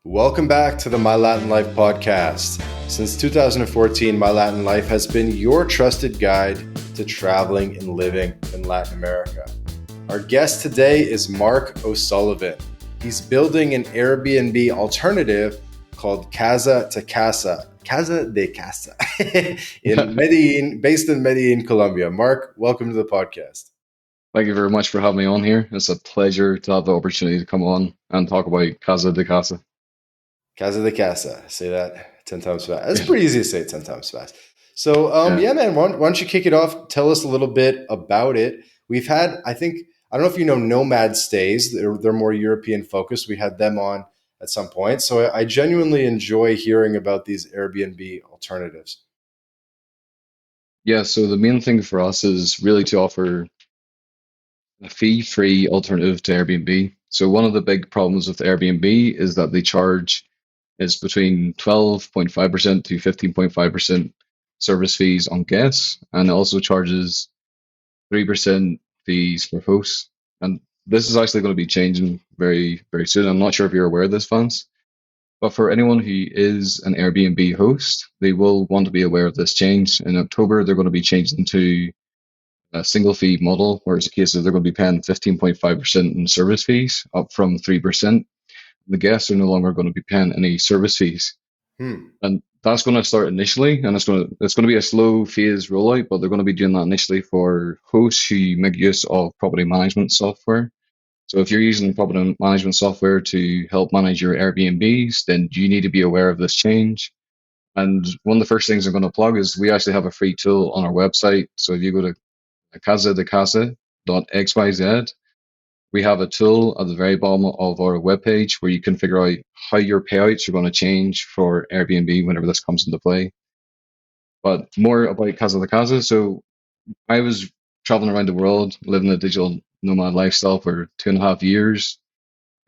Welcome back to the My Latin Life podcast. Since 2014, My Latin Life has been your trusted guide to traveling and living in Latin America. Our guest today is Mark O'Sullivan. He's building an Airbnb alternative called Caza de Casa in Medellin, based in Medellin, Colombia. Mark, welcome to the podcast. Thank you very much for having me on here. It's a pleasure to have the opportunity to come on and talk about Caza de Casa. Caza de Casa. Say that 10 times fast. It's pretty easy to say 10 times fast. So, Yeah. yeah, man, why don't you kick it off? Tell us a little bit about it. We've had, I don't know if you know Nomad Stays. They're more European focused. We had them on at some point. So I genuinely enjoy hearing about these Airbnb alternatives. Yeah, so the main thing for us is really to offer a fee-free alternative to Airbnb. So one of the big problems with Airbnb is that they charge is between 12.5% to 15.5% service fees on guests, and it also charges 3% fees for hosts. And this is actually going to be changing very, very soon. I'm not sure if you're aware of this, Vance. But for anyone who is an Airbnb host, they will want to be aware of this change. In October, they're going to be changing to a single fee model, where it's a case of they're going to be paying 15.5% in service fees, up from 3%. The guests are no longer going to be paying any service fees. And that's going to start initially, and it's going to be a slow phase rollout, but they're going to be doing that initially for hosts who make use of property management software. So if you're using property management software to help manage your Airbnbs, then you need to be aware of this change. And one of the first things I'm going to plug is we actually have a free tool on our website. So if you go to cazadecasa.xyz, we have a tool at the very bottom of our webpage where you can figure out how your payouts are going to change for Airbnb whenever this comes into play. But more about Caza de Casa. So I was traveling around the world, living a digital nomad lifestyle for 2.5 years.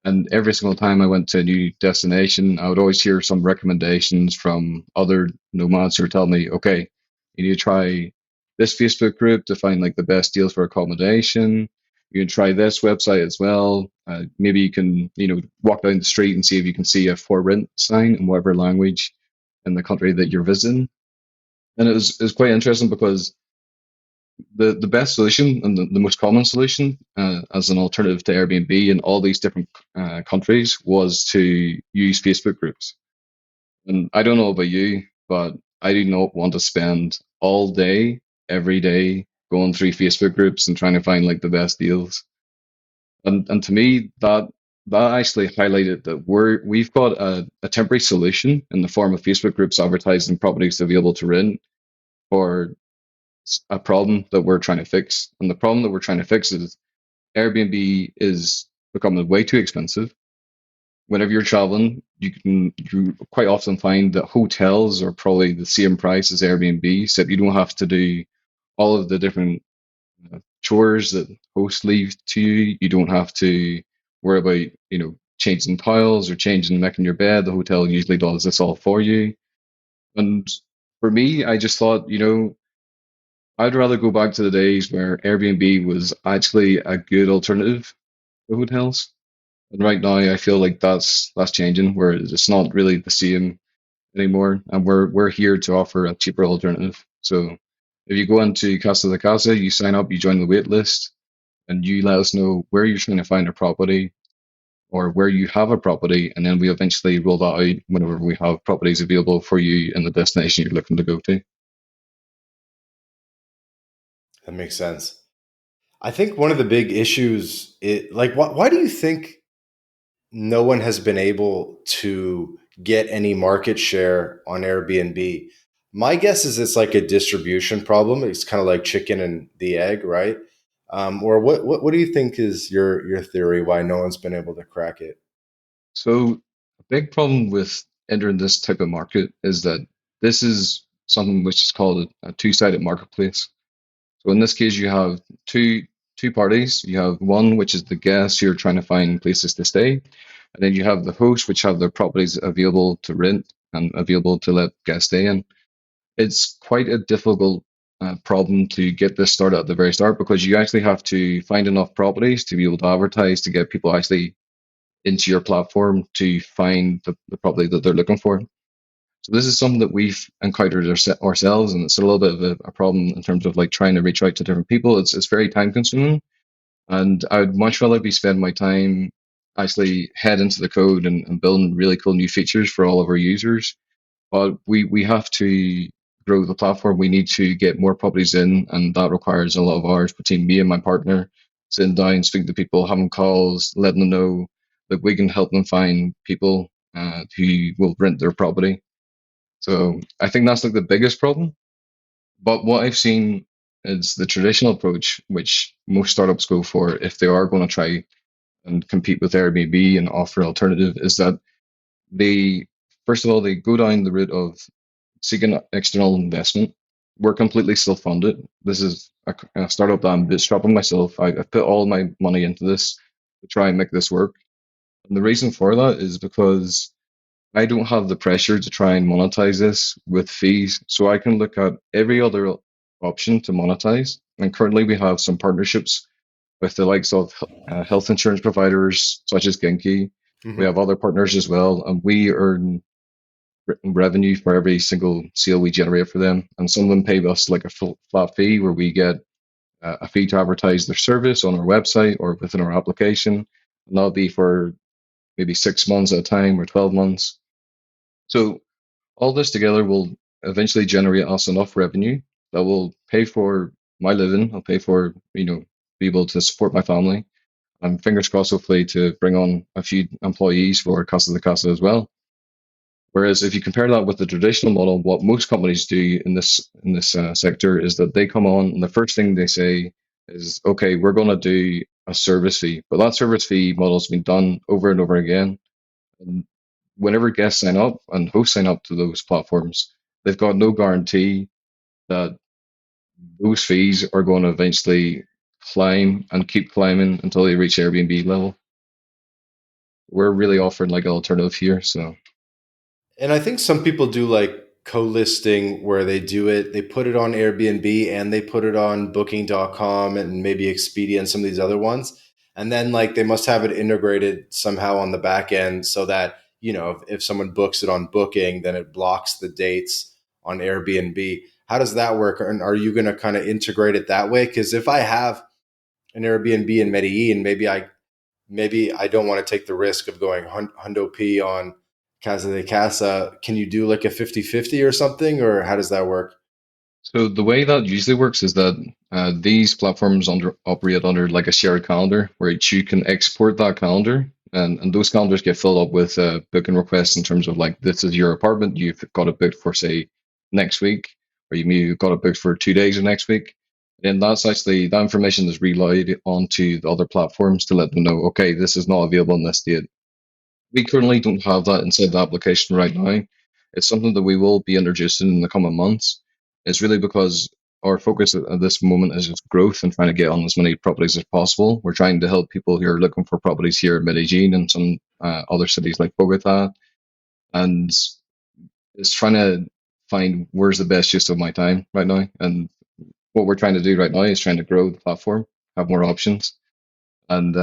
And every single time I went to a new destination, I would always hear some recommendations from other nomads who were telling me, okay, you need to try this Facebook group to find like the best deals for accommodation. You can try this website as well. Maybe you can, walk down the street and see if you can see a for rent sign in whatever language in the country that you're visiting. And it was quite interesting because the best solution and the most common solution as an alternative to Airbnb in all these different countries was to use Facebook groups. And I don't know about you, but I do not want to spend all day, every day, going through Facebook groups and trying to find like the best deals. And to me, that actually highlighted that we've got a temporary solution in the form of Facebook groups advertising properties available to rent for a problem that we're trying to fix. And the problem that we're trying to fix is Airbnb is becoming way too expensive. Whenever you're traveling, you quite often find that hotels are probably the same price as Airbnb, so you don't have to do all of the different chores that hosts leave to you. You don't have to worry about, changing tiles or making your bed. The hotel usually does this all for you. And for me, I just thought, I'd rather go back to the days where Airbnb was actually a good alternative to hotels. And right now, I feel like that's changing, where it's not really the same anymore, and we're here to offer a cheaper alternative. So if you go into Casa de Casa, you sign up, you join the wait list, and you let us know where you're trying to find a property or where you have a property, and then we eventually roll that out whenever we have properties available for you in the destination you're looking to go to. That makes sense. I think one of the big issues, why do you think no one has been able to get any market share on Airbnb? My guess is it's like a distribution problem. It's kind of like chicken and the egg, right? Or what do you think is your theory why no one's been able to crack it? So a big problem with entering this type of market is that this is something which is called a two-sided marketplace. So in this case, you have two parties. You have one which is the guest you're trying to find places to stay, and then you have the host which have their properties available to rent and available to let guests stay in. It's quite a difficult problem to get this started at the very start because you actually have to find enough properties to be able to advertise to get people actually into your platform to find the property that they're looking for. So this is something that we've encountered ourselves, and it's a little bit of a problem in terms of like trying to reach out to different people. It's very time consuming, and I would much rather be spending my time actually head into the code and building really cool new features for all of our users. But we have to grow the platform. We need to get more properties in, and that requires a lot of hours between me and my partner sitting down, speaking to people, having calls, letting them know that we can help them find people who will rent their property. So I think that's like the biggest problem. But what I've seen is the traditional approach, which most startups go for if they are going to try and compete with Airbnb and offer alternative, is that they first of all they go down the route of seeking external investment. We're completely self-funded. This is a startup that I'm bootstrapping myself. I've put all my money into this to try and make this work. And the reason for that is because I don't have the pressure to try and monetize this with fees, so I can look at every other option to monetize. And currently, we have some partnerships with the likes of health insurance providers such as Genki. We Hmm. have other partners as well, and we earn revenue for every single sale we generate for them. And some of them pay us like a flat fee where we get a fee to advertise their service on our website or within our application. And that'll be for maybe 6 months at a time or 12 months. So all this together will eventually generate us enough revenue that will pay for my living. I'll pay for, be able to support my family. And fingers crossed, hopefully, to bring on a few employees for Casa de Casa as well. Whereas if you compare that with the traditional model, what most companies do in this sector is that they come on and the first thing they say is, "Okay, we're going to do a service fee," but that service fee model has been done over and over again. And whenever guests sign up and hosts sign up to those platforms, they've got no guarantee that those fees are going to eventually climb and keep climbing until they reach Airbnb level. We're really offering like an alternative here, so. And I think some people do like co-listing where they do it, they put it on Airbnb and they put it on booking.com and maybe Expedia and some of these other ones. And then like they must have it integrated somehow on the back end so that, if someone books it on booking, then it blocks the dates on Airbnb. How does that work? And are you going to kind of integrate it that way? Because if I have an Airbnb in Medellin, maybe I don't want to take the risk of going hundo P on Caza de Casa. Can you do like a 50-50 or something? Or how does that work? So the way that usually works is that these platforms operate under like a shared calendar where you can export that calendar and those calendars get filled up with booking requests in terms of like this is your apartment, you've got it booked for say next week, or you maybe got it booked for 2 days of next week. And that's actually that information is relayed onto the other platforms to let them know, okay, this is not available on this date. We currently don't have that inside the application right now. It's something that we will be introducing in the coming months. It's really because our focus at this moment is just growth and trying to get on as many properties as possible. We're trying to help people who are looking for properties here in Medellin and some other cities like Bogota, and it's trying to find where's the best use of my time right now. And what we're trying to do right now is trying to grow the platform, have more options, and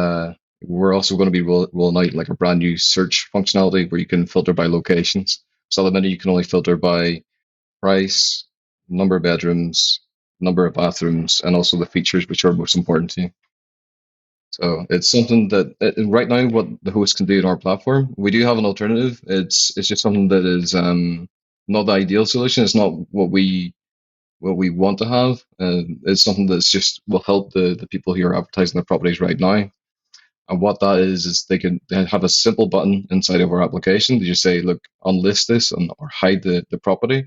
we're also going to be rolling out like a brand new search functionality where you can filter by locations. So at the minute you can only filter by price, number of bedrooms, number of bathrooms, and also the features which are most important to you. So it's something that right now what the host can do on our platform. We do have an alternative. It's just something that is not the ideal solution. It's not what we want to have. It's something that's just will help the people who are advertising their properties right now. And what that is they have a simple button inside of our application. They just say, look, unlist this or hide the property.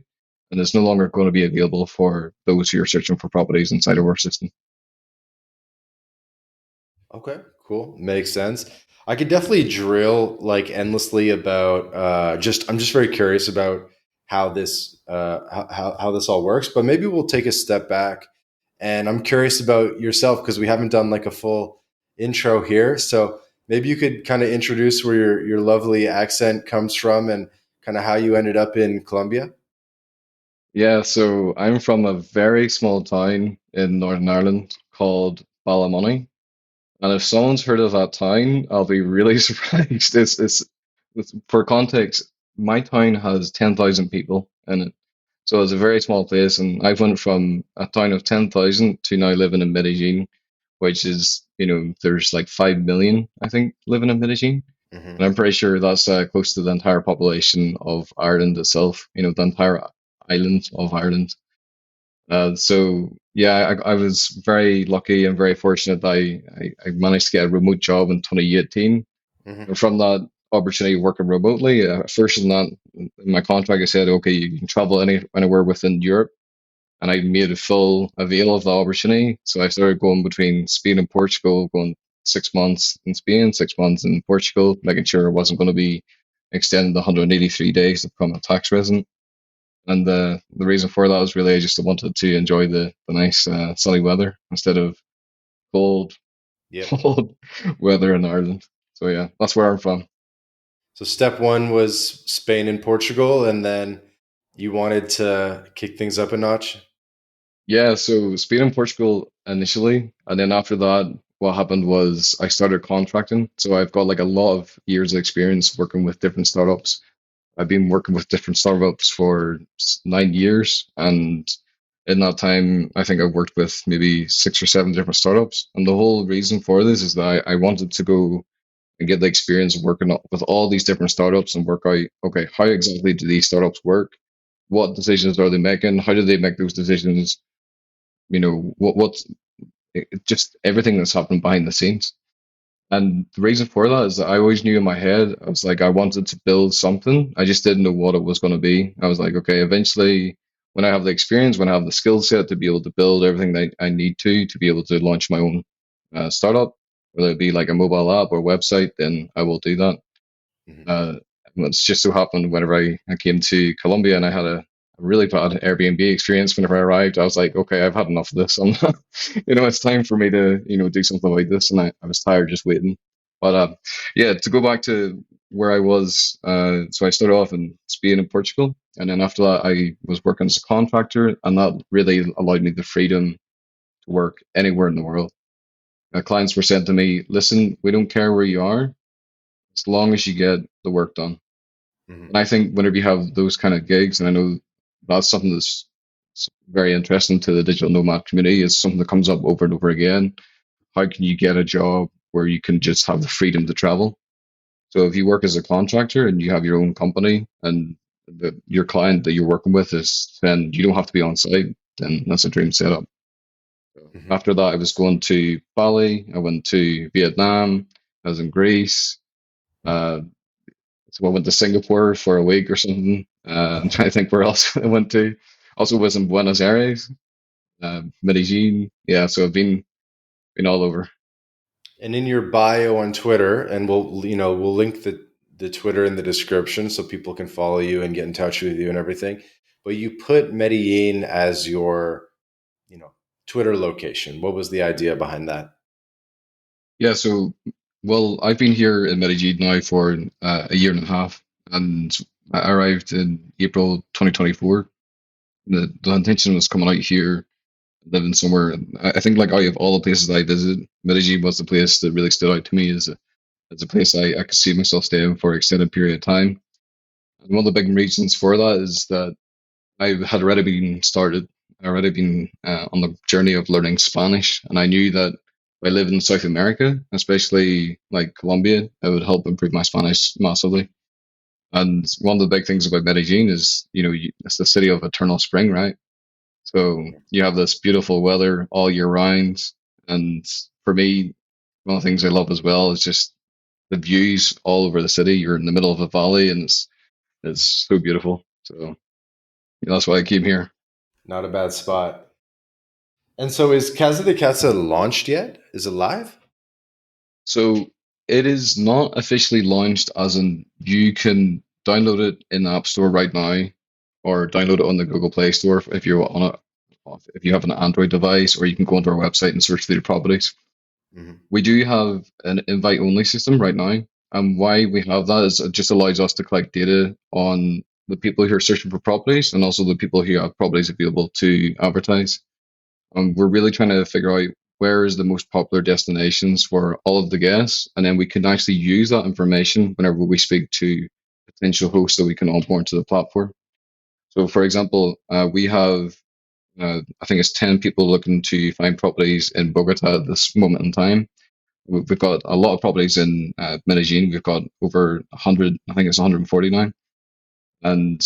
And it's no longer going to be available for those who are searching for properties inside of our system. Okay, cool. Makes sense. I could definitely drill like endlessly about just I'm just very curious about how this all works, but maybe we'll take a step back and I'm curious about yourself because we haven't done like a full intro here. So maybe you could kind of introduce where your lovely accent comes from and kind of how you ended up in Colombia. Yeah, so I'm from a very small town in Northern Ireland called Ballymoney. And if someone's heard of that town, I'll be really surprised. For context, my town has 10,000 people in it. So it's a very small place, and I've went from a town of 10,000 to now living in Medellin, which is, there's like 5 million, I think, living in Medellin. Hmm. And I'm pretty sure that's close to the entire population of Ireland itself, the entire island of Ireland. So yeah, I was very lucky and very fortunate that I managed to get a remote job in 2018. Hmm. And from that opportunity working remotely, first in that in my contract, I said, okay, you can travel anywhere within Europe. And I made a full avail of the opportunity. So I started going between Spain and Portugal, going 6 months in Spain, 6 months in Portugal, making sure I wasn't going to be extended 183 days to become a tax resident. And the reason for that was really I just wanted to enjoy the nice sunny weather instead of cold, Yep. cold weather in Ireland. So yeah, that's where I'm from. So step one was Spain and Portugal, and then you wanted to kick things up a notch. Yeah, so Spain and Portugal initially, and then after that, what happened was I started contracting. So I've got like a lot of years of experience working with different startups. I've been working with different startups for 9 years, and in that time, I think I've worked with maybe 6 or 7 different startups. And the whole reason for this is that I wanted to go and get the experience of working with all these different startups and work out, okay, how exactly do these startups work? What decisions are they making? How do they make those decisions? What's just everything that's happening behind the scenes. And the reason for that is that I always knew in my head, I was like, I wanted to build something. I just didn't know what it was going to be. I was like, okay, eventually, when I have the experience, when I have the skill set to be able to build everything that I need to be able to launch my own startup, whether it be like a mobile app or website, then I will do that. Hmm. Uh, it's just so happened whenever I came to Colombia and I had a really bad Airbnb experience whenever I arrived. I was like, okay, I've had enough of this. It's time for me to, do something like this. And I was tired just waiting. But yeah, to go back to where I was, so I started off in Spain and Portugal. And then after that, I was working as a contractor. And that really allowed me the freedom to work anywhere in the world. Clients were saying to me, listen, we don't care where you are as long as you get the work done. Hmm. And I think whenever you have those kind of gigs, and I know that's something that's very interesting to the digital nomad community, is something that comes up over and over again. How can you get a job where you can just have the freedom to travel? So if you work as a contractor and you have your own company and your client that you're working with is then you don't have to be on site, then that's a dream setup. So Hmm. after that, I was going to Bali, I went to Vietnam, I was in Greece. Uh, So I went to Singapore for a week or something. I'm trying to think where else I went to. Also was in Buenos Aires, Medellin. Yeah, so I've been all over. And in your bio on Twitter, and we'll link the Twitter in the description so people can follow you and get in touch with you and everything. But you put Medellin as your, you know, Twitter location. What was the idea behind that? Yeah, so well, I've been here in Medellin now for a year and a half, and I arrived in April 2024. The intention was coming out here, living somewhere. I think like out of all the places I visited, Medellin was the place that really stood out to me as a place I could see myself staying for an extended period of time. And one of the big reasons for that is that I had already been started, I already been on the journey of learning Spanish, and I knew that by living in South America, especially like Colombia, it would help improve my Spanish massively. And one of the big things about Medellin is, it's the city of eternal spring, right? So you have this beautiful weather all year round, and for me, one of the things I love as well is just the views all over the city. You're in the middle of a valley, and it's so beautiful. So that's why I came here. Not a bad spot. And so is Caza de Casa launched yet? Is it live? So it is not officially launched, as in you can download it in the App Store right now, or download it on the Google Play Store if you're on a if you have an Android device, or you can go onto our website and search through the properties. Hmm. We do have an invite only system right now, and why we have that is it just allows us to collect data on the people who are searching for properties and also the people who have properties available to advertise. We're really trying to figure out where is the most popular destinations for all of the guests, and then we can actually use that information whenever we speak to potential hosts that we can onboard to the platform. So, for example, we have I think it's 10 people looking to find properties in Bogota at this moment in time. We've got a lot of properties in Medellin. We've got over 100, I think it's 149. And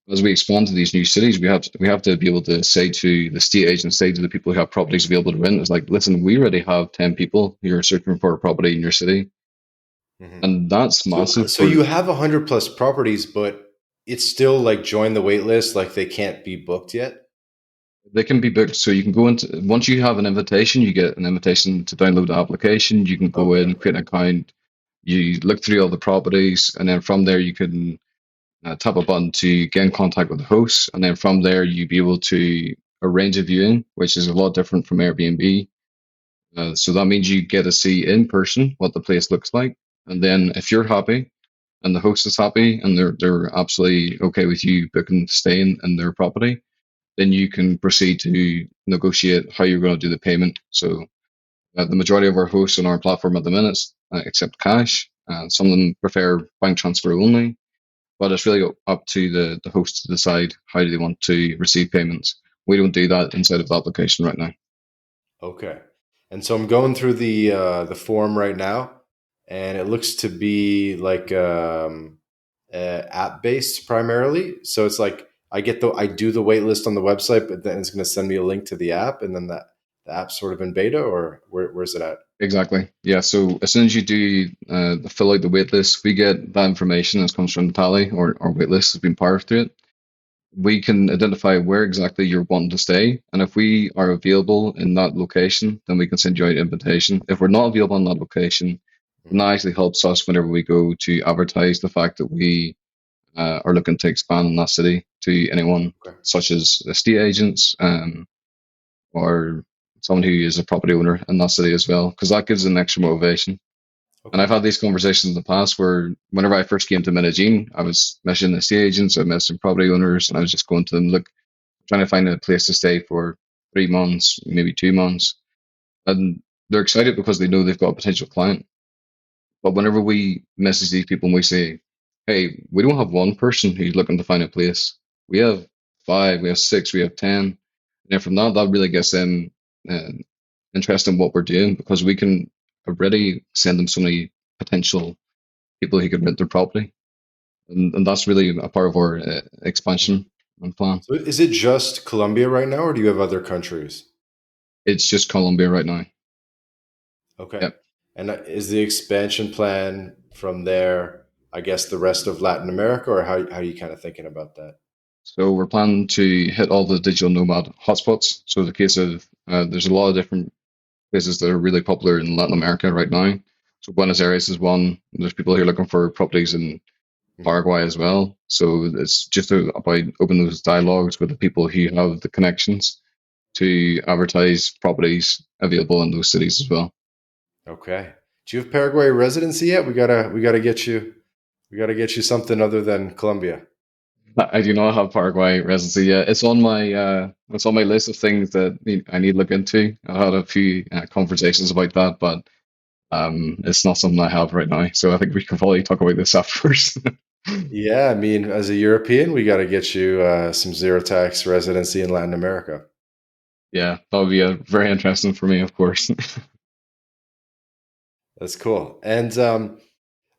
as we expand to these new cities, we have to be able to say to the state agents, say to the people who have properties available to rent, it's like, listen, we already have 10 people who are searching for a property in your city. Hmm. And that's So, massive so for you have 100 plus properties, but it's still like join the wait list, like they can't be booked yet. they can be booked. So you can go into once you have an invitation, you get an invitation to download the application. You can go Okay. in, create an account, you look through all the properties, and then from there you can tap a button to get in contact with the host, and then from there you be able to arrange a viewing, which is a lot different from Airbnb. So that means you get to see in person what the place looks like, and then if you're happy and the host is happy and they're absolutely okay with you booking staying in their property, then you can proceed to negotiate how you're going to do the payment. So the majority of our hosts on our platform at the minute accept cash. Some of them prefer bank transfer only, but it's really up to the host to decide how they want to receive payments. We don't do that inside of the application right now. Okay. And so I'm going through the form right now, and it looks to be like app based primarily. So it's like I do the wait list on the website, but then it's going to send me a link to the app, and then the app's sort of in beta, or where's it at? Exactly. Yeah. So as soon as you do fill out the waitlist, we get that information that comes from the tally or waitlist has been powered through it. We can identify where exactly you're wanting to stay. And if we are available in that location, then we can send you out an invitation. If we're not available in that location, then Mhm. that actually helps us whenever we go to advertise the fact that we are looking to expand in that city to anyone, Okay. such as estate agents or someone who is a property owner in that city as well, because that gives them extra motivation. And I've Okay. had these conversations in the past where whenever I first came to Medellin, I was messaging estate agents, I met some property owners, and I was just going to them, look, trying to find a place to stay for 3 months, maybe 2 months. And they're excited because they know they've got a potential client. But whenever we message these people and we say, hey, we don't have one person who's looking to find a place. We have five, we have six, we have 10. And then from that, that really gets them uh, interested in what we're doing because we can already send them so many potential people who could rent their property. And that's really a part of our Mhm. expansion and plan. So is it just Colombia right now, or do you have other countries? It's just Colombia right now. Okay. Yep. And is the expansion plan from there, I guess, the rest of Latin America, or how are you kind of thinking about that? So we're planning to hit all the digital nomad hotspots. So the case of there's a lot of different places that are really popular in Latin America right now. So Buenos Aires is one. There's people here looking for properties in Mhm. Paraguay as well. So it's just about opening those dialogues with the people who have the connections to advertise properties available in those cities as well. Okay. Do you have Paraguay residency yet? We gotta get you something other than Colombia. I do not have Paraguay residency yet. It's on my list of things that I need to look into. I had a few conversations about that, but it's not something I have right now. So I think we can probably talk about this afterwards. Yeah, I mean, as a European, we got to get you some zero tax residency in Latin America. Yeah, that would be very interesting for me, of course. That's cool. And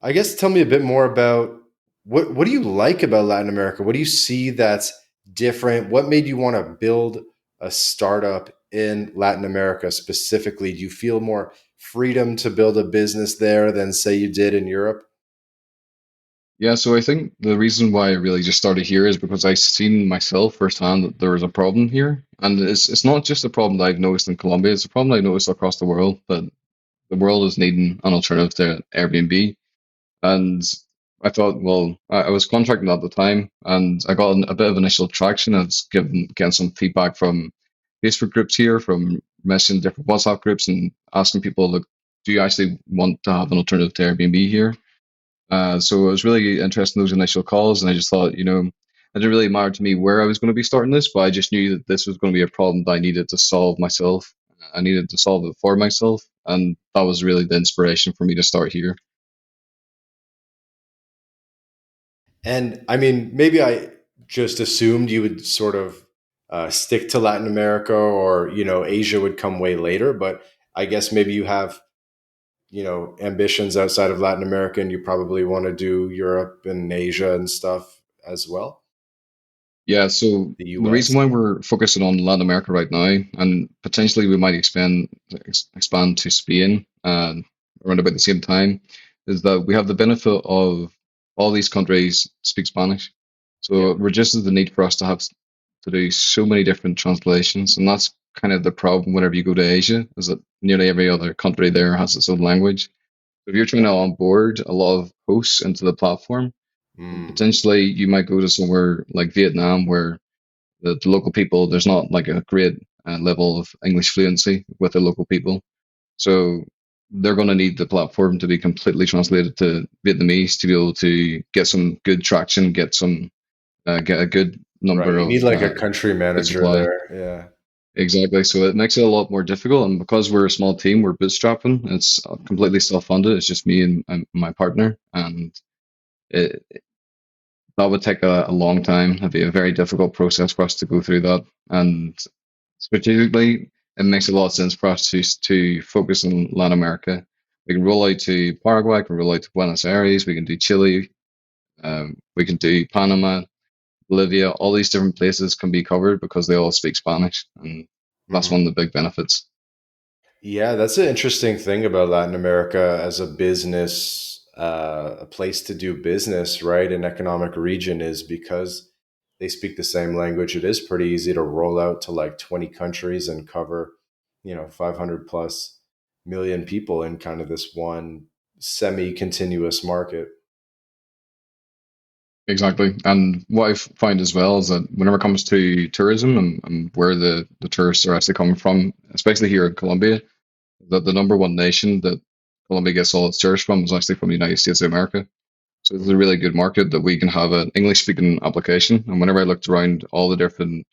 I guess tell me a bit more about what do you like about Latin America? What do you see that's different? What made you want to build a startup in Latin America specifically? Do you feel more freedom to build a business there than say you did in Europe? Yeah, so I think the reason why I really just started here is because I seen myself firsthand that there was a problem here, and it's not just a problem that I've noticed in Colombia; it's a problem I've noticed across the world that the world is needing an alternative to Airbnb. And I thought, well, I was contracting at the time, and I got a bit of initial traction. I was getting some feedback from Facebook groups here, from messaging different WhatsApp groups, and asking people, look, do you actually want to have an alternative to Airbnb here? So I was really interested in those initial calls, and I just thought, it didn't really matter to me where I was going to be starting this, but I just knew that this was going to be a problem that I needed to solve myself. I needed to solve it for myself, and that was really the inspiration for me to start here. And I mean, maybe I just assumed you would sort of stick to Latin America, or Asia would come way later. But I guess maybe you have ambitions outside of Latin America, and you probably want to do Europe and Asia and stuff as well. Yeah, so The the U.S. reason why we're focusing on Latin America right now, and potentially we might expand to Spain around about the same time, is that we have the benefit of all these countries speak Spanish. So Yeah. it reduces the need for us to have to do so many different translations, and that's kind of the problem whenever you go to Asia, is that nearly every other country there has its own language. So if you're trying to onboard a lot of hosts into the platform, Mm, potentially you might go to somewhere like Vietnam where the local people, there's not like a great level of English fluency with the local people. So they're going to need the platform to be completely translated to Vietnamese to be able to get some good traction, get a good right. number You of need like a country good manager supply. there. Yeah. Exactly. So it makes it a lot more difficult. And because we're a small team, we're bootstrapping. It's completely self-funded. It's just me and my partner, and it, that would take a long time. It'd be a very difficult process for us to go through that. And strategically, it makes a lot of sense for us to focus on Latin America. We can roll out to Paraguay, we can roll out to Buenos Aires, we can do Chile, we can do Panama, Bolivia. All these different places can be covered because they all speak Spanish, and that's Mhm. one of the big benefits. Yeah, that's an interesting thing about Latin America as a business, a place to do business, right? An economic region is because they speak the same language. It is pretty easy to roll out to like 20 countries and cover, 500 plus million people in kind of this one semi-continuous market. Exactly. And what I've found as well is that whenever it comes to tourism and where the tourists are actually coming from, especially here in Colombia, that the number one nation that Colombia gets all its tourists from is actually from the United States of America. So it's a Mhm. really good market that we can have an English speaking application. And whenever I looked around all the different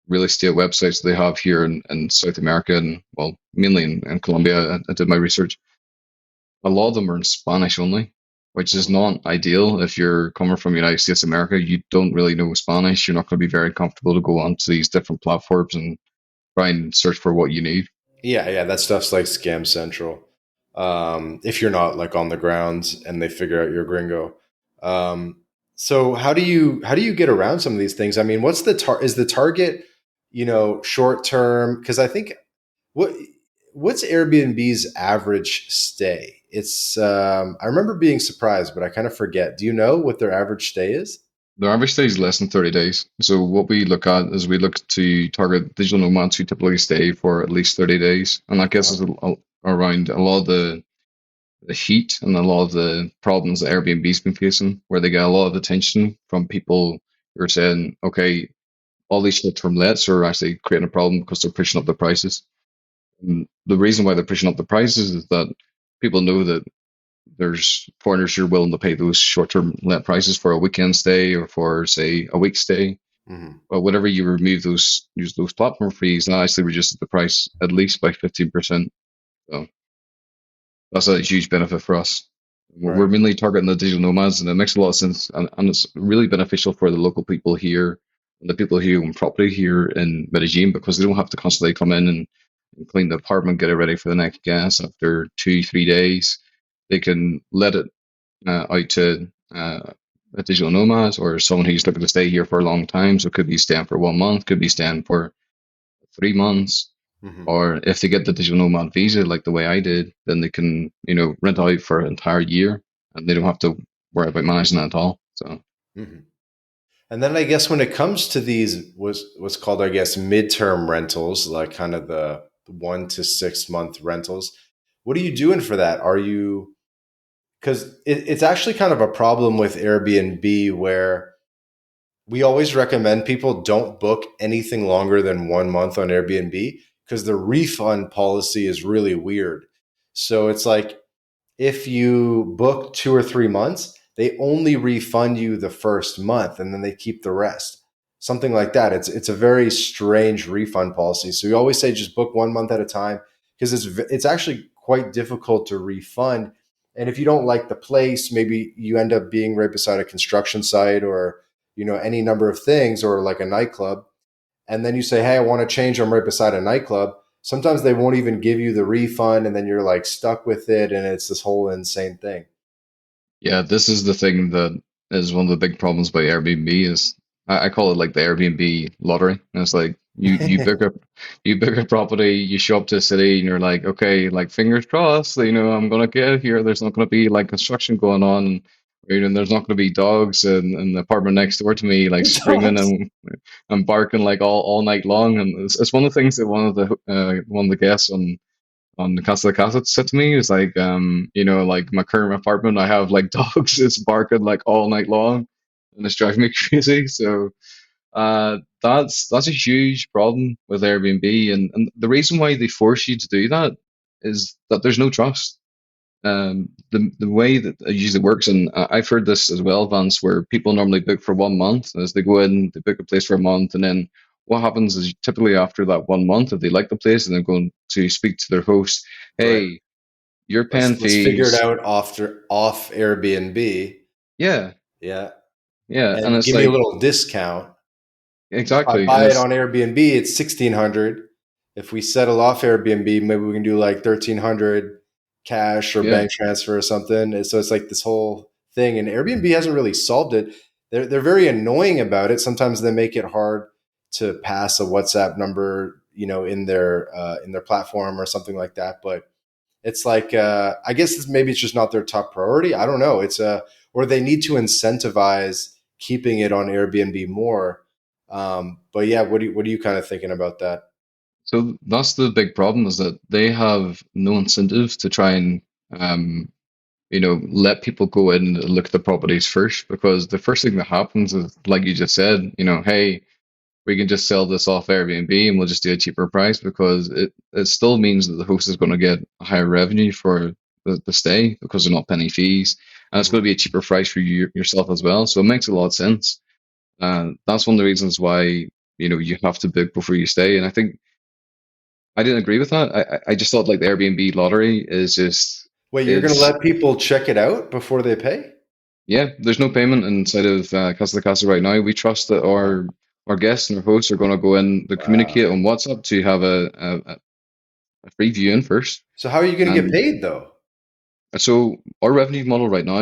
real estate websites they have here in South America and well, mainly in Colombia, I did my research. A lot of them are in Spanish only, which is Mhm. not ideal if you're coming from the United States of America. You don't really know Spanish. You're not going to be very comfortable to go onto these different platforms and try and search for what you need. Yeah, yeah, that stuff's like scam central. If you're not like on the ground and they figure out you're gringo. Um, so how do you get around some of these things? I mean, what's is the target, short term? Because I think what what's Airbnb's average stay? It's I remember being surprised, but I kind of forget. Do you know what their average stay is? The average stay is less than 30 days. So what we look at is we look to target digital nomads who typically stay for at least 30 days. And that gets us around a lot of the heat and a lot of the problems that Airbnb's been facing, where they get a lot of attention from people who are saying, okay, all these short-term lets are actually creating a problem because they're pushing up the prices. And the reason why they're pushing up the prices is that people know that there's foreigners who are willing to pay those short-term let prices for a weekend stay or for, say, a week stay. Hmm. But whenever you remove use those platform fees, that actually reduces the price at least by 15%. So that's a huge benefit for us. We're Right. mainly targeting the digital nomads, and it makes a lot of sense, and it's really beneficial for the local people here and the people who own property here in Medellin because they don't have to constantly come in and clean the apartment, get it ready for the next guest after 2, 3 days. They can let it out to a digital nomad or someone who's looking to stay here for a long time. So it could be staying for 1 month, could be staying for 3 months, Hmm. or if they get the digital nomad visa, like the way I did, then they can, rent out for an entire year and they don't have to worry about managing that at all. So Hmm. And then I guess when it comes to these what's called, I guess, midterm rentals, like kind of the 1 to 6 month rentals, what are you doing for that? Are you because it's actually kind of a problem with Airbnb where we always recommend people don't book anything longer than 1 month on Airbnb because the refund policy is really weird. So it's like if you book 2 or 3 months, they only refund you the first month and then they keep the rest. something like that. It's a very strange refund policy. So we always say just book 1 month at a time because it's actually quite difficult to refund. And if you don't like the place, maybe you end up being right beside a construction site or any number of things or like a nightclub, and then you say, "Hey, I want to change. I'm right beside a nightclub." Sometimes they won't even give you the refund, and then you're like stuck with it, and it's this whole insane thing. Yeah, this is the thing that is one of the big problems by Airbnb is I call it like the Airbnb lottery. And it's like you book a property, you show up to a city, and you're like, okay, like fingers crossed, I'm gonna get here. There's not gonna be like construction going on, and there's not gonna be dogs in the apartment next door to me like screaming Dogs. and barking like all night long. And it's one of the things that one of the guests on the Casa de Casa said to me is like, like my current apartment, I have like dogs just barking like all night long, and it's driving me crazy. So that's a huge problem with Airbnb, and the reason why they force you to do that is that there's no trust. The way that it usually works, and I've heard this as well, Vance, where people normally book for 1 month as they go in, they book a place for a month, and then what happens is typically after that 1 month, if they like the place, and they're going to speak to their host, Right. hey, you're paying Let's figure it fees. out off Airbnb. Yeah, Yeah, yeah, and and it's give me a like little discount. If I exactly, and buy it it's on Airbnb, it's 1,600. If we settle off Airbnb, maybe we can do like 1,300 cash or yeah. bank transfer or something. And so it's like this whole thing, and Airbnb hasn't really solved it. They're very annoying about it. Sometimes they make it hard to pass a WhatsApp number, in their platform or something like that. But it's like I guess maybe it's just not their top priority. I don't know. Or they need to incentivize keeping it on Airbnb more. But yeah, what are you kind of thinking about that? So that's the big problem is that they have no incentive to try and um, let people go in and look at the properties first because the first thing that happens is, like you just said, hey, we can just sell this off Airbnb and we'll just do a cheaper price because it still means that the host is going to get a higher revenue for the stay because they're not paying any fees, and it's Mhm. going to be a cheaper price for you yourself as well. So it makes a lot of sense. That's one of the reasons why you have to book before you stay. And I think I didn't agree with that. I just thought like the Airbnb lottery is just Wait, you're going to it's let people check it out before they pay? yeah. There's no payment inside of Casa de Casa right now. We trust that Wow. our guests and our hosts are going to go in, to Wow. communicate on WhatsApp to have a free viewing first. So how are you going to get And paid though? so our revenue model right now,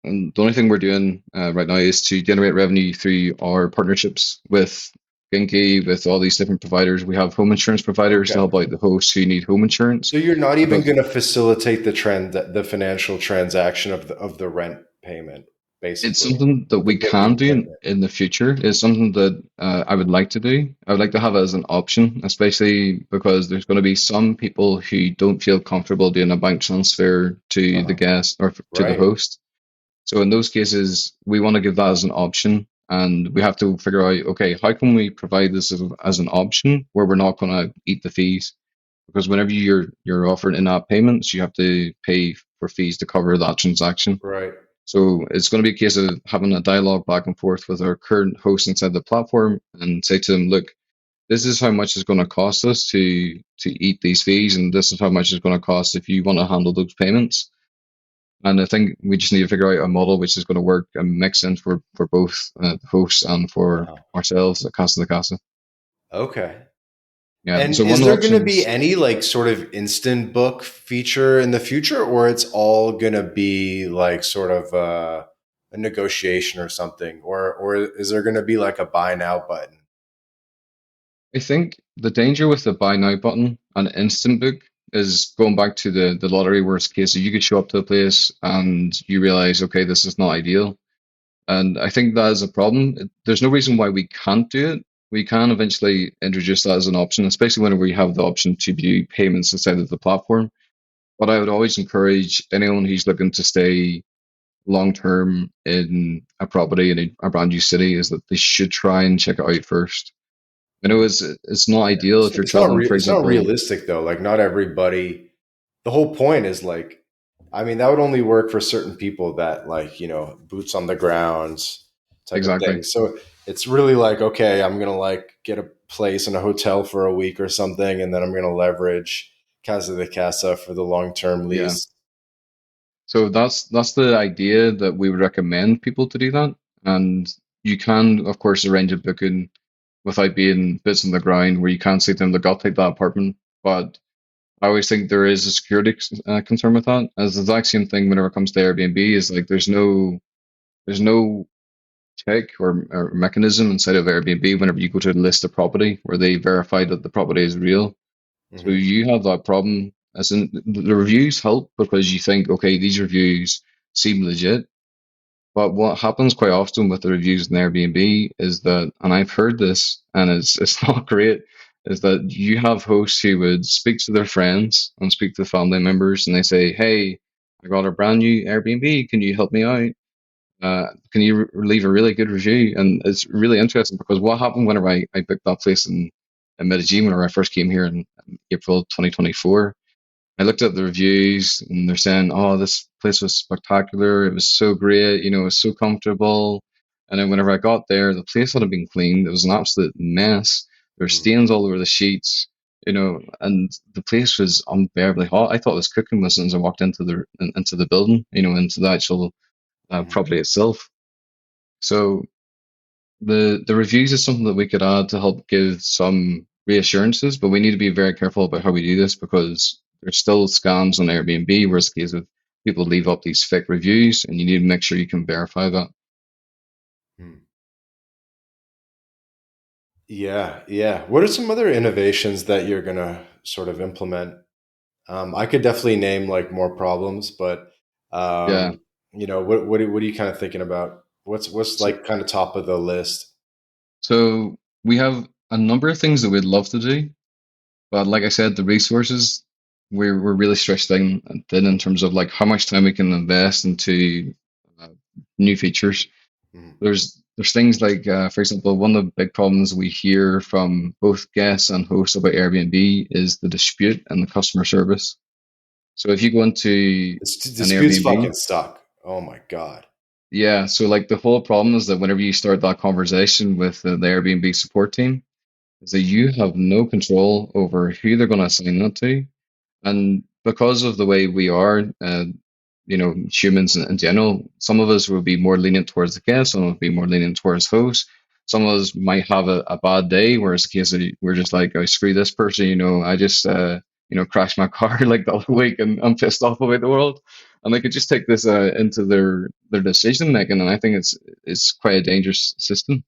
and the only thing we're doing right now is to generate revenue through our partnerships with Genki, with all these different providers. We have home insurance providers to Okay. help out the hosts who need home insurance So you're not even because going to facilitate the financial transaction of the rent payment, it's basically, something that the we booking can do payment. in the future. It's something that I would like to do. I would like to have it as an option, especially because there's going to be some people who don't feel comfortable doing a bank transfer to the Uh-huh. guest or to the Right. host. So in those cases, we want to give that as an option, and we have to figure out, okay, how can we provide this as an option where we're not going to eat the fees? Because whenever you're offering in-app payments, you have to pay for fees to cover that transaction. Right. So it's going to be a case of having a dialogue back and forth with our current host inside the platform and say to them, look, this is how much it's going to cost us to eat these fees, and this is how much it's going to cost if you want to handle those payments. And I think we just need to figure out a model which is going to work and make sense for both the hosts and for Wow. ourselves at Casa de Casa. Okay. Yeah. And So one is of the there going to be options, any like sort of instant book feature in the future, or it's all going to be like sort of a negotiation or something, or is there going to be like a buy now button? I think the danger with the buy now button and instant book is going back to the lottery worst case. So you could show up to a place and you realize, okay, this is not ideal. And I think that is a problem. There's no reason why we can't do it. We can eventually introduce that as an option, especially whenever we have the option to do payments inside of the platform. But I would always encourage anyone who's looking to stay long term in a property in a brand new city is that they should try and check it out first. I know it's not ideal if you're traveling, for It's not example. realistic though. Like not everybody. The whole point is I mean, that would only work for certain people that like boots on the ground. type of thing. exactly. So it's really like, okay, I'm gonna like get a place in a hotel for a week or something, and then I'm gonna leverage Casa de Casa for the long term Yeah. lease. So that's the idea that we would recommend people to do that. And you can, of course, arrange a booking without being boots on the ground where you can't say to them, look, I'll take that apartment. But I always think there is a security concern with that. As the exact same thing whenever it comes to Airbnb is like there's no check or mechanism inside of Airbnb whenever you go to list a property where they verify that the property is real. So Hmm. you have that problem. As in, the reviews help because you think, okay, these reviews seem legit. But what happens quite often with the reviews in Airbnb is that, and I've heard this, and it's not great, is that you have hosts who would speak to their friends and speak to family members, and they say, "Hey, I got a brand new Airbnb. Can you help me out? Can you leave a really good review?" And it's really interesting because what happened whenever I booked that place in Medellin whenever I first came here in April 2024. I looked at the reviews and they're saying, "Oh, this place was spectacular. It was so great. It was so comfortable." And then whenever I got there, the place hadn't been cleaned. It was an absolute mess. There were stains all over the sheets. And the place was unbearably hot. I thought it was cooking as soon as I walked into the building. Into the actual Hmm. property itself. So the reviews is something that we could add to help give some reassurances, but we need to be very careful about how we do this because there's still scams on Airbnb where it's a case of people leave up these fake reviews and you need to make sure you can verify that. Yeah, yeah. What are some other innovations that you're gonna sort of implement? I could definitely name like more problems, but Yeah. what are you kind of thinking about? What's So like kind of top of the list? so we have a number of things that we'd love to do, but like I said, the resources we're really stretched thin in terms of like how much time we can invest into uh, new features. Mhm. There's things like, for example, one of the big problems we hear from both guests and hosts about Airbnb is the dispute and the customer service. So if you go into an Disputes fucking Airbnb, suck. Oh my god. yeah, so like the whole problem is that whenever you start that conversation with the Airbnb support team, is that you have no control over who they're going to assign that to. And because of the way we are, humans in general, some of us will be more lenient towards the guest, some will be more lenient towards host. Some of us might have a bad day, where it's the case of we're just like, oh, screw this person, I just, crashed my car like the other week and I'm pissed off about the world. And they could just take this into their decision making. And I think it's quite a dangerous system.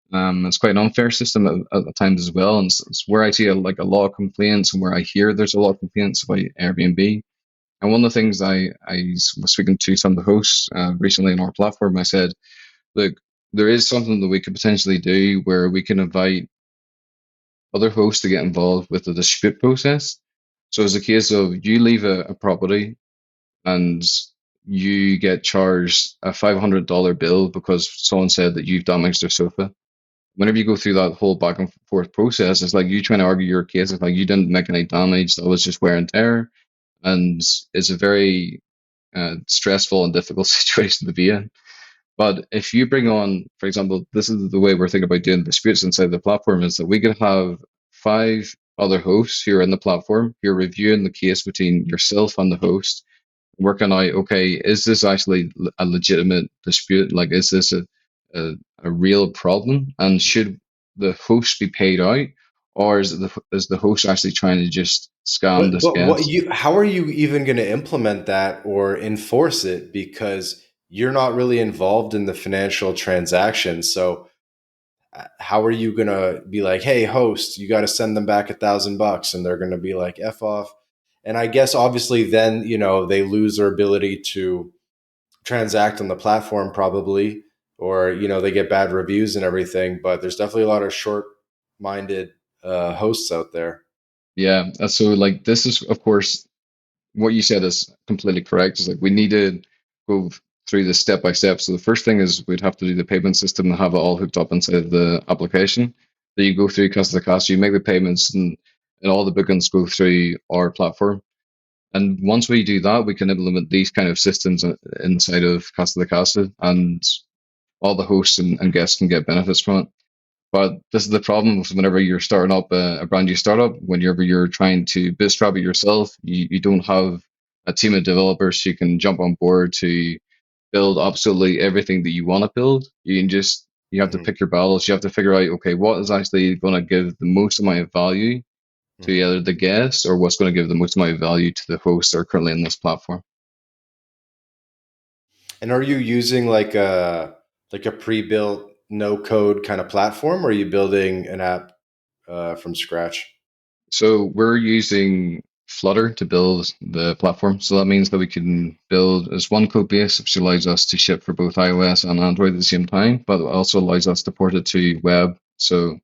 It's quite an unfair system at times as well, and it's where I see like a lot of complaints, and where I hear there's a lot of complaints about Airbnb. And one of the things I was speaking to some of the hosts recently on our platform, I said, look, there is something that we could potentially do where we can invite other hosts to get involved with the dispute process. So it's a case of you leave a property and you get charged a $500 bill because someone said that you've damaged their sofa. Whenever you go through that whole back and forth process, it's like you trying to argue your case. It's like you didn't make any damage. That was just wear and tear. And it's a very stressful and difficult situation to be in. But if you bring on, for example, this is the way we're thinking about doing disputes inside the platform is that we could have five other hosts who are in the platform who are reviewing the case between yourself and the host, working out, okay, is this actually a legitimate dispute? Like, is this a, a real problem? And should the host be paid out? Or is the host actually trying to just scam this But what guest? you how are you even going to implement that or enforce it because you're not really involved in the financial transaction. So how are you going to be like, hey, host, you got to send them back $1,000, and they're going to be like, F off. And I guess obviously then, they lose their ability to transact on the platform probably, or, they get bad reviews and everything. But there's definitely a lot of short minded hosts out there. Yeah. So, like, this is, of course, what you said is completely correct. Is like we need to go through this step by step. So the first thing is we'd have to do the payment system and have it all hooked up inside the application. Then you go through Casa de Casa, you make the payments, and all the bookings go through our platform. And once we do that, we can implement these kind of systems inside of Casa de Casa. And all the hosts and guests can get benefits from it. But this is the problem with whenever you're starting up a brand new startup, whenever you're trying to bootstrap it yourself, you don't have a team of developers who can jump on board to build absolutely everything that you want to build. You have to Hmm. pick your battles. You have to figure out, okay, what is actually going to give the most amount of value to Hmm. either the guests or what's going to give the most amount of value to the hosts that are currently in this platform. And are you using like a pre-built no code kind of platform, or are you building an app from scratch? So we're using Flutter to build the platform. So that means that we can build as one code base, which allows us to ship for both iOS and Android at the same time, but it also allows us to port it to web. So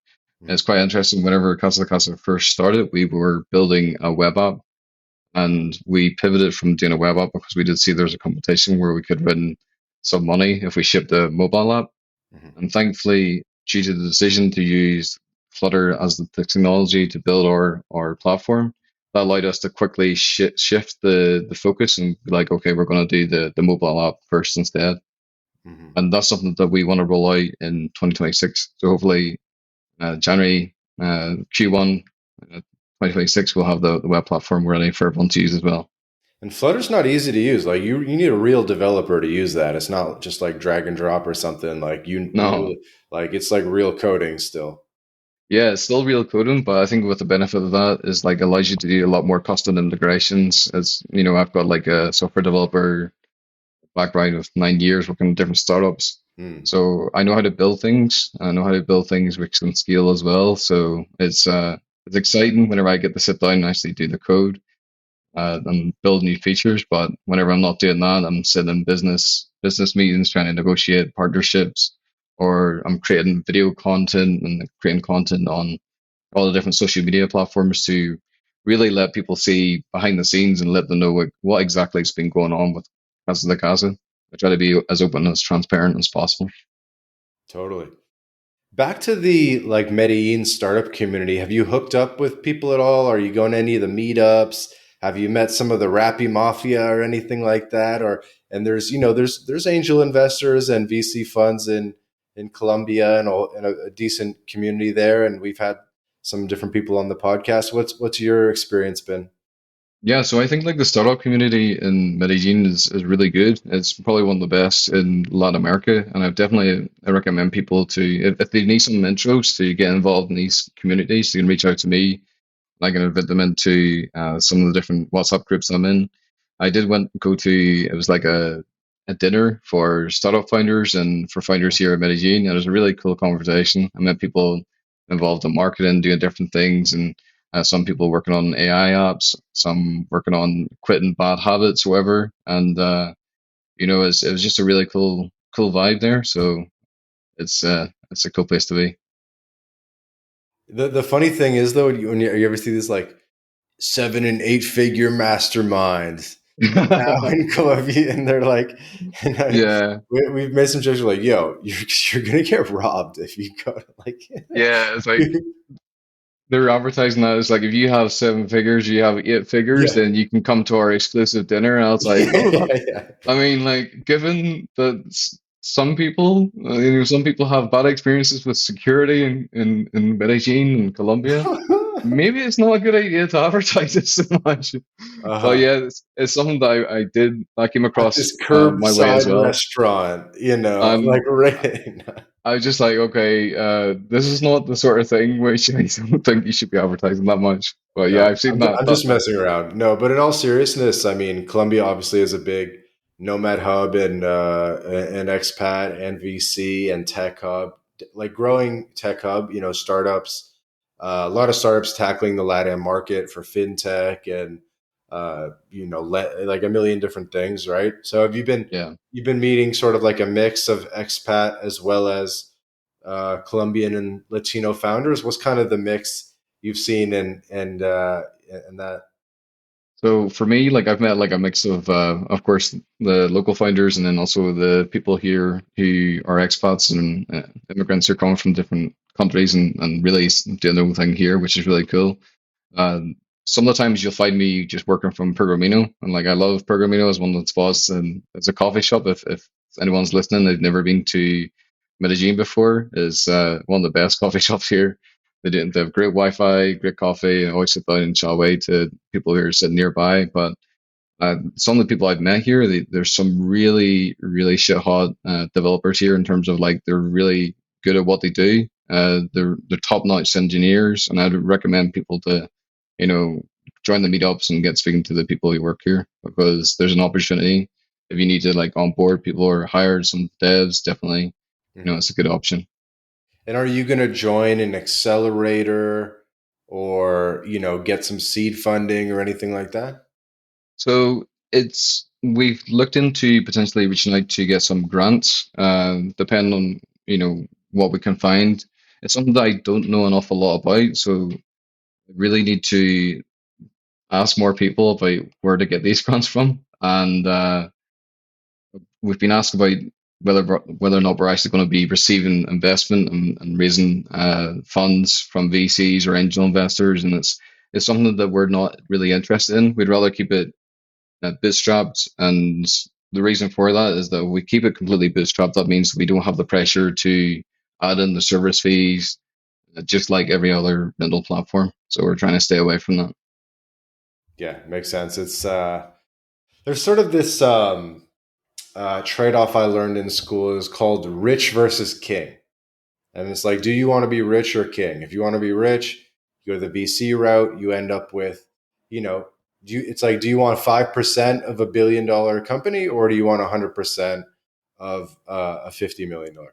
it's Mhm. quite interesting. Whenever Casa de Casa first started, we were building a web app and we pivoted from doing a web app because we did see there's a competition where we could win some money if we shipped a mobile app. Mhm. And thankfully, due to the decision to use Flutter as the technology to build our platform, that allowed us to quickly shift the focus and be like, okay, we're going to do the mobile app first instead. Mhm. And that's something that we want to roll out in 2026. So hopefully, January, Q1, 2026, we'll have the web platform ready for everyone to use as well. And Flutter's not easy to use. Like you need a real developer to use that. It's not just like drag and drop or something. Like you No, really like it's like real coding still. yeah, it's still real coding, but I think with the benefit of that is like allows you to do a lot more custom integrations. As you know, I've got like a software developer background of 9 years working in different startups. Hmm. So I know how to build things. I know how to build things which can scale as well. So it's exciting whenever I get to sit down and actually do the code and build new features. But whenever I'm not doing that, I'm sitting in business meetings trying to negotiate partnerships, or I'm creating video content and creating content on all the different social media platforms to really let people see behind the scenes and let them know what exactly has been going on with Casa de Casa. I try to be as open as transparent as possible. Totally. Back to the like Medellin startup community. Have you hooked up with people at all? Are you going to any of the meetups? Have you met some of the Rappy Mafia or anything like that? Or and there's there's angel investors and VC funds in Colombia and a decent community there. And we've had some different people on the podcast. What's your experience been? Yeah, so I think like the startup community in Medellin is really good. It's probably one of the best in Latin America, and I recommend people to if they need some intros to get involved in these communities, they can reach out to me. I can invite them into some of the different WhatsApp groups I'm in. I did went go to it was like a dinner for startup founders and for founders here in Medellin. And it was a really cool conversation. I met people involved in marketing, doing different things, and some people working on AI apps, some working on quitting bad habits, whatever. And it was just a really cool vibe there. So it's a cool place to be. The funny thing is though, you ever see this like 7 and 8 figure masterminds now in Colombia, and they're like, and Yeah. we've made some jokes like, "Yo, you're gonna get robbed if you go to like." Yeah, it's like they're advertising that as like if you have 7 figures, you have 8 figures, Yeah, then you can come to our exclusive dinner. And I was like, oh, yeah, yeah. I mean, like given that some people, some people have bad experiences with security in Medellin and Colombia, maybe it's not a good idea to advertise it so much. But Uh-huh. yeah, it's something that I came At across this my way as curbside well. restaurant, like And right. I was just like, okay, this is not the sort of thing which I don't think you should be advertising that much. But yeah, No, I've seen that. I'm That just messing around. No, but in all seriousness, I mean, Colombia obviously is a big nomad hub and expat and VC and tech hub, like growing tech hub. Startups, a lot of startups tackling the LATAM market for fintech and like a million different things, right? So have yeah. you've been meeting sort of like a mix of expat as well as Colombian and Latino founders? What's kind of the mix you've seen and that? So for me, like I've met like a mix of course, the local founders and then also the people here who are expats and immigrants who are coming from different countries and really doing their own thing here, which is really cool. Um, some of the times you'll find me just working from Pergamino, and like I love Pergamino as one of the spots, and it's a coffee shop. If anyone's listening, they've never been to Medellin before. Is one of the best coffee shops here. They have great Wi-Fi, great coffee, and always sit down and chat away to people who are sitting nearby. But some of the people I've met here, there's some really, really shit hot developers here in terms of like they're really good at what they do. They're top notch engineers, and I'd recommend people to, you know, join the meetups and get speaking to the people who work here because there's an opportunity. If you need to like onboard people or hire some devs, definitely, Hmm. it's a good option. And are you going to join an accelerator or, get some seed funding or anything like that? So we've looked into potentially reaching out to get some grants, depending on what we can find. It's something that I don't know an awful lot about, so I really need to ask more people about where to get these grants from. And we've been asked about whether or not we're actually going to be receiving investment and raising funds from VCs or angel investors, and it's something that we're not really interested in. We'd rather keep it bootstrapped. And the reason for that is that we keep it completely bootstrapped. That means we don't have the pressure to add in the service fees, just like every other Mindle platform. So we're trying to stay away from that. Yeah, makes sense. It's there's sort of this trade-off I learned in school is called rich versus king. And it's like, do you want to be rich or king? If you want to be rich, you go the VC route, you end up with, you know, it's like, do you want 5% of $1 billion company or do you want 100% of a $50 million company?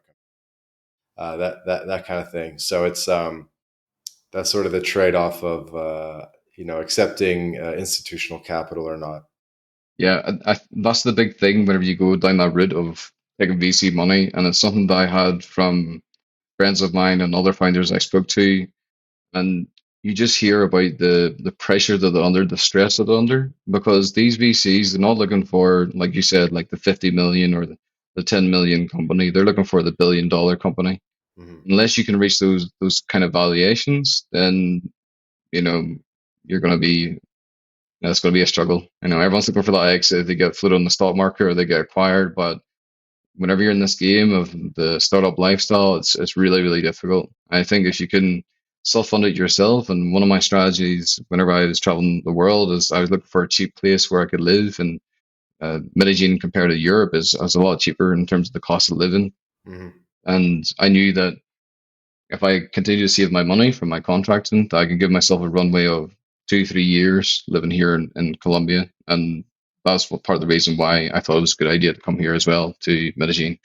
That kind of thing. So it's that's sort of the trade off of accepting institutional capital or not. Yeah, that's the big thing whenever you go down that route of taking VC money. And it's something that I had from friends of mine and other founders I spoke to. And you just hear about the pressure that they're under, the stress that they're under, because these VCs, they're not looking for, like you said, like the 50 million or the 10 million company. They're looking for the $1 billion company. Hmm. Unless you can reach those kind of valuations, then you know you're going to be that's going to be a struggle. Everyone's looking for that exit. They get floated on the stock market or they get acquired, but whenever you're in this game of the startup lifestyle, it's really, really difficult. I think if you can self-fund it yourself, and one of my strategies whenever I was traveling the world is I was looking for a cheap place where I could live, and Medellin compared to Europe is a lot cheaper in terms of the cost of living. Hmm. And I knew that if I continue to save my money from my contracting, that I can give myself a runway of 2, 3 years living here in Colombia. And that's what part of the reason why I thought it was a good idea to come here as well to Medellin.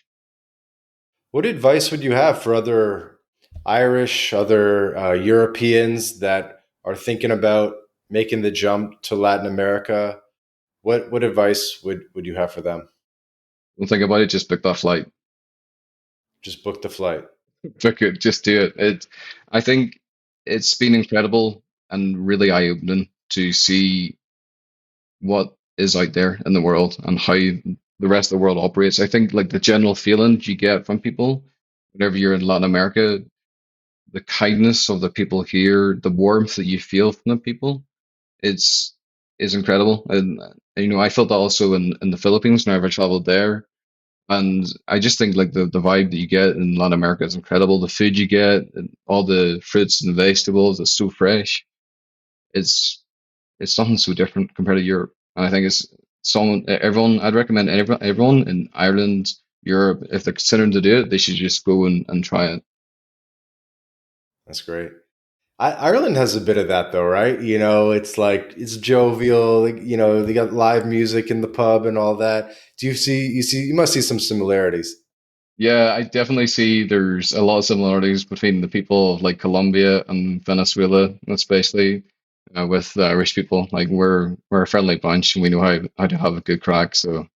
What advice would you have for other Irish, other Europeans that are thinking about making the jump to Latin America? What advice would you have for them? Don't think about it, just book that flight. Just book the flight. Book it, just do it. I think it's been incredible and really eye-opening to see what is out there in the world and how the rest of the world operates. I think like the general feeling you get from people whenever you're in Latin America, the kindness of the people here, the warmth that you feel from the people, it's is incredible. And I felt that also in the Philippines whenever I traveled there. And I just think like the vibe that you get in Latin America is incredible. The food you get, and all the fruits and vegetables, it's so fresh. It's it's something so different compared to Europe. And I think it's everyone. I'd recommend everyone in Ireland, Europe, if they're considering to do it, they should just go and try it. That's great. Ireland has a bit of that though, right? It's like it's jovial. Like, they got live music in the pub and all that. Do you must see some similarities. Yeah, I definitely see there's a lot of similarities between the people of like Colombia and Venezuela, especially with the Irish people. Like we're a friendly bunch and we know how to have a good crack. So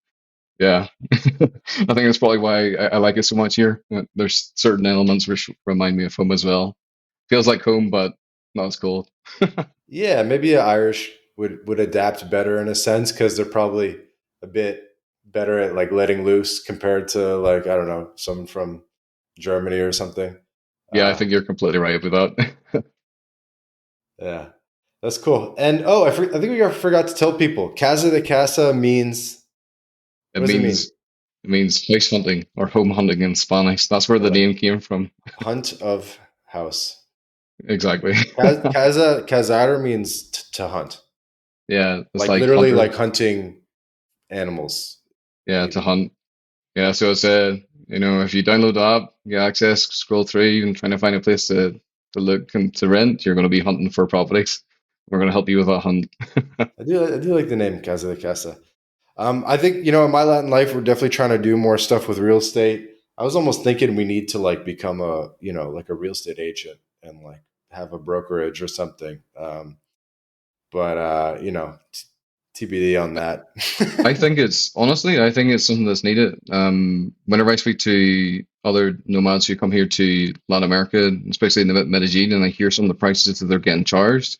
yeah, I think that's probably why I like it so much here. There's certain elements which remind me of home as well. Feels like home, but not as cold. Yeah, maybe Irish would adapt better in a sense because they're probably a bit better at like letting loose compared to like I don't know someone from Germany or something. Yeah, I Uh, think you're completely right about that. yeah, that's cool. And oh, I think we forgot to tell people Caza de Casa means It what does it means mean? It means house hunting or home hunting in Spanish. That's where Or the like name came from. hunt of house. Exactly. Cazar means to hunt, Yeah, it's like like literally hunter. like hunting animals, Yeah, to maybe. hunt. Yeah, so it's if you download the app, you get access, scroll through, and trying to find a place to look and to rent, you're going to be hunting for properties. We're going to help you with that hunt. I do like the name Caza de Casa. I think in my Latin life, we're definitely trying to do more stuff with real estate. I was almost thinking we need to like become a like a real estate agent and like have a brokerage or something. But TBD on that. I think it's something that's needed. Whenever I speak to other nomads who come here to Latin America, especially in the Medellin, and I hear some of the prices that they're getting charged,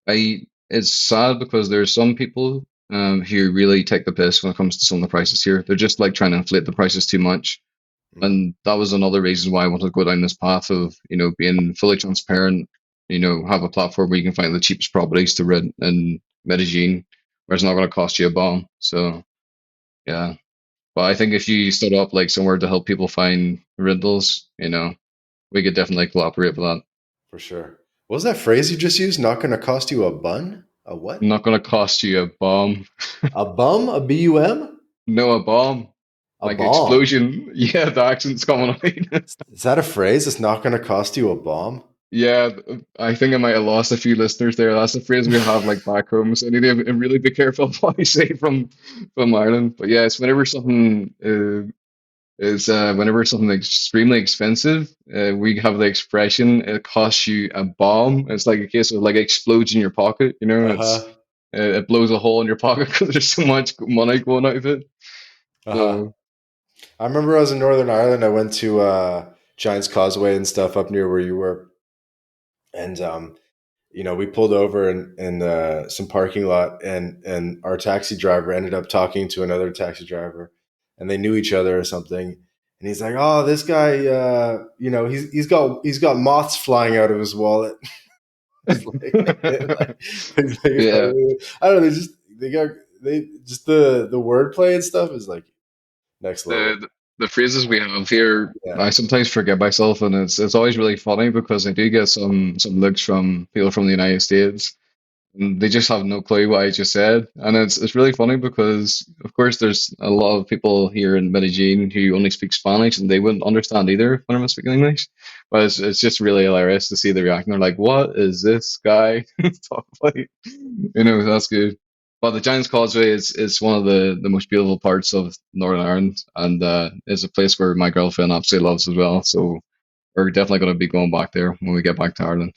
it's sad because there's some people who really take the piss when it comes to some of the prices here. They're just like trying to inflate the prices too much. Mhm, And that was another reason why I wanted to go down this path of, being fully transparent, have a platform where you can find the cheapest properties to rent in Medellin, where it's not going to cost you a bomb. So, yeah. But I think if you start up like somewhere to help people find rentals, we could definitely cooperate with that. for sure. What was that phrase you just used? Not going to cost you a bun? A what? Not going to cost you a bomb. A bum? A bum? No, a bomb. A Like bomb? explosion. Yeah, the accent's coming out. Is that a phrase? It's not going to cost you a bomb? Yeah, I think I might have lost a few listeners there. That's the phrase we have like back home. So I need to really be careful what I say from Ireland. But yeah, it's whenever something extremely expensive, we have the expression "it costs you a bomb." It's like a case of like explodes in your pocket. Uh It's huh. it blows a hole in your pocket because there's so much money going out of it. Uh huh. So I remember I was in Northern Ireland. I went to Giant's Causeway and stuff up near where you were, and we pulled over in some parking lot, and our taxi driver ended up talking to another taxi driver, and they knew each other or something. And he's like, "Oh, this guy, he's got moths flying out of his wallet." It's yeah. I don't know. They just the wordplay and stuff is like next level. The phrases we have here, Yeah. I sometimes forget myself, and it's always really funny because I do get some looks from people from the United States, and they just have no clue what I just said, and it's really funny because of course there's a lot of people here in Medellin who only speak Spanish, and they wouldn't understand either when I'm speaking English, but it's just really hilarious to see the reaction. They're like, "What is this guy talking about?" That's good. But the Giant's Causeway is one of the most beautiful parts of Northern Ireland, and is a place where my girlfriend absolutely loves as well. So we're definitely going to be going back there when we get back to Ireland.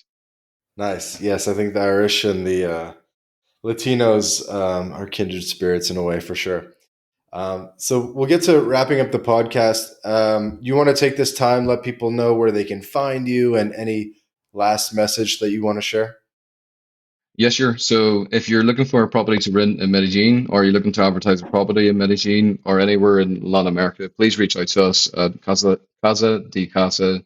Nice. Yes, I think the Irish and the Latinos are kindred spirits in a way for sure. So we'll get to wrapping up the podcast. You want to take this time, let people know where they can find you and any last message that you want to share? Yes, sure. So if you're looking for a property to rent in Medellin, or you're looking to advertise a property in Medellin or anywhere in Latin America, please reach out to us at Casa de Casa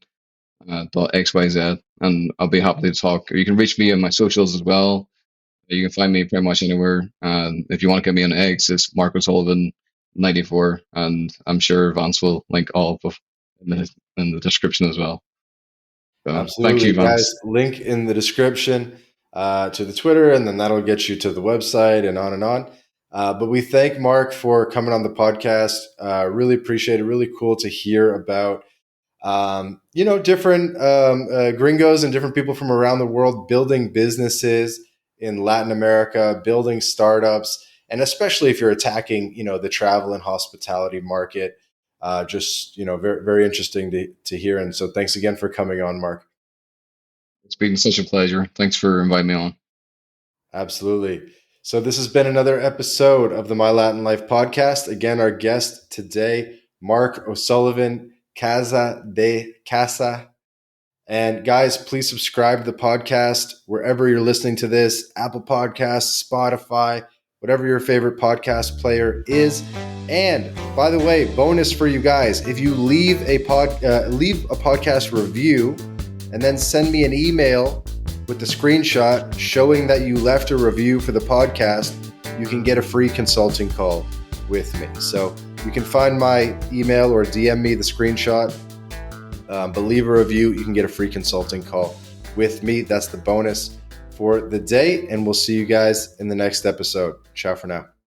.xyz, and I'll be happy to talk. Or you can reach me on my socials as well. You can find me pretty much anywhere. And if you want to get me on X, it's Marco Sullivan 94, and I'm sure Vance will link all of in the description as well. So thank you, Absolutely, guys. Vance. Link in the description to the Twitter, and then that'll get you to the website and on and on. But we thank Mark for coming on the podcast. Really appreciate it. Really cool to hear about different gringos and different people from around the world building businesses in Latin America, building startups, and especially if you're attacking, the travel and hospitality market. Just very very interesting to hear. And so, thanks again for coming on, Mark. It's been such a pleasure. Thanks for inviting me on. Absolutely. So, this has been another episode of the My Latin Life podcast. Again, our guest today, Mark O'Sullivan, Caza de Casa. And guys, please subscribe to the podcast wherever you're listening to this, Apple Podcasts, Spotify, whatever your favorite podcast player is. And by the way, bonus for you guys, if you leave a podcast review and then send me an email with the screenshot showing that you left a review for the podcast, you can get a free consulting call. with me. So you can find my email or DM me the screenshot. But leave a review. You can get a free consulting call with me. That's the bonus for the day. And we'll see you guys in the next episode. Ciao for now.